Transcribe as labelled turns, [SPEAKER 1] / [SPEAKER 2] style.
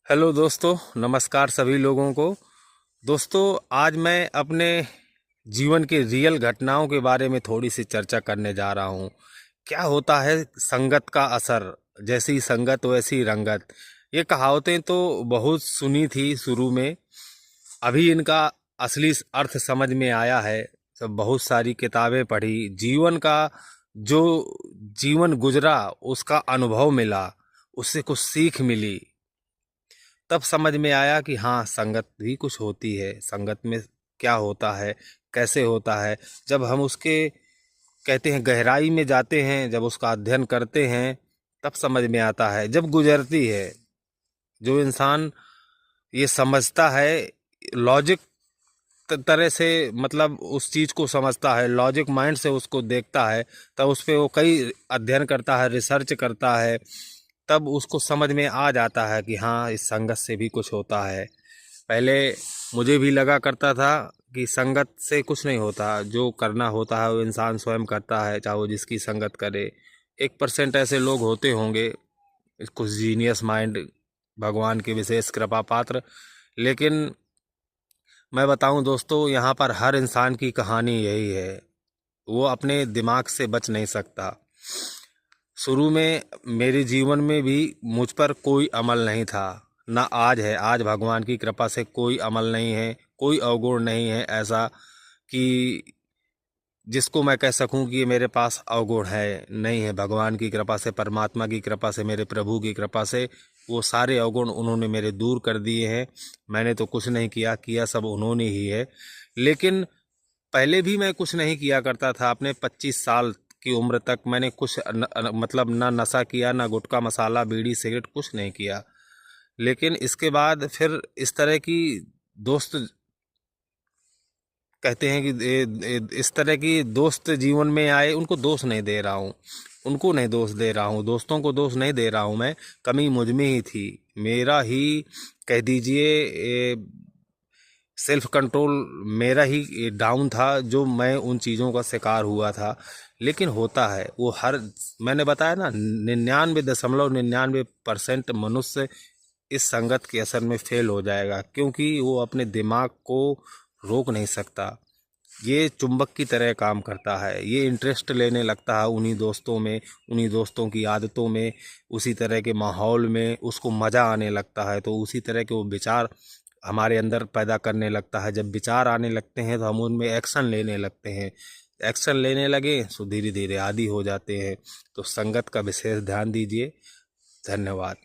[SPEAKER 1] Hello दोस्तों, नमस्कार सभी लोगों को। दोस्तों, आज मैं अपने जीवन के रियल घटनाओं के बारे में थोड़ी सी चर्चा करने जा रहा हूँ। क्या होता है संगत का असर, जैसी संगत वैसी रंगत। ये कहावतें तो बहुत सुनी थी शुरू में, अभी इनका असली अर्थ समझ में आया है। सब बहुत सारी किताबें पढ़ी, जीवन का जो जीवन गुजरा उसका अनुभव मिला, उससे कुछ सीख मिली, तब समझ में आया कि हाँ, संगत भी कुछ होती है। संगत में क्या होता है, कैसे होता है। जब हम उसके कहते हैं गहराई में जाते हैं, जब उसका अध्ययन करते हैं, तब समझ में आता है। जब गुजरती है, जो इंसान ये समझता है, लॉजिक तरह से, मतलब उस चीज़ को समझता है, लॉजिक माइंड से उसको देखता है, तब उस पर वो कई अध्ययन करता है, रिसर्च करता है, तब उसको समझ में आ जाता है कि हाँ, इस संगत से भी कुछ होता है। पहले मुझे भी लगा करता था कि संगत से कुछ नहीं होता, जो करना होता है वो इंसान स्वयं करता है, चाहे वो जिसकी संगत करे। 1% ऐसे लोग होते होंगे, कुछ जीनियस माइंड, भगवान की विशेष कृपा पात्र। लेकिन मैं बताऊं दोस्तों, यहाँ पर हर इंसान की कहानी यही है, वो अपने दिमाग से बच नहीं सकता। शुरू में मेरे जीवन में भी मुझ पर कोई अमल नहीं था, ना आज है। आज भगवान की कृपा से कोई अमल नहीं है, कोई अवगुण नहीं है ऐसा कि जिसको मैं कह सकूं कि ये मेरे पास अवगुण है। नहीं है, भगवान की कृपा से, परमात्मा की कृपा से, मेरे प्रभु की कृपा से वो सारे अवगुण उन्होंने मेरे दूर कर दिए हैं। मैंने तो कुछ नहीं किया, किया सब उन्होंने ही है। लेकिन पहले भी मैं कुछ नहीं किया करता था। अपने 25 साल की उम्र तक मैंने कुछ मतलब ना नशा किया, ना गुटखा मसाला बीड़ी सिगरेट कुछ नहीं किया। लेकिन इसके बाद फिर इस तरह की दोस्त, कहते हैं कि इस तरह की दोस्त जीवन में आए। उनको दोष नहीं दे रहा हूँ, उनको नहीं दोष दे रहा हूँ, दोस्तों को दोष नहीं दे रहा हूँ मैं। कमी मुझ में ही थी, मेरा ही कह दीजिए, सेल्फ कंट्रोल मेरा ही डाउन था, जो मैं उन चीज़ों का शिकार हुआ था। लेकिन होता है वो हर, मैंने बताया ना, 99.99% मनुष्य इस संगत के असर में फेल हो जाएगा, क्योंकि वो अपने दिमाग को रोक नहीं सकता। ये चुंबक की तरह काम करता है, ये इंटरेस्ट लेने लगता है उन्हीं दोस्तों में, उन्हीं दोस्तों की आदतों में, उसी तरह के माहौल में उसको मज़ा आने लगता है। तो उसी तरह के वो विचार हमारे अंदर पैदा करने लगता है। जब विचार आने लगते हैं तो हम उनमें एक्शन लेने लगते हैं। एक्शन लेने लगे तो धीरे धीरे आदी हो जाते हैं। तो संगत का विशेष ध्यान दीजिए। धन्यवाद।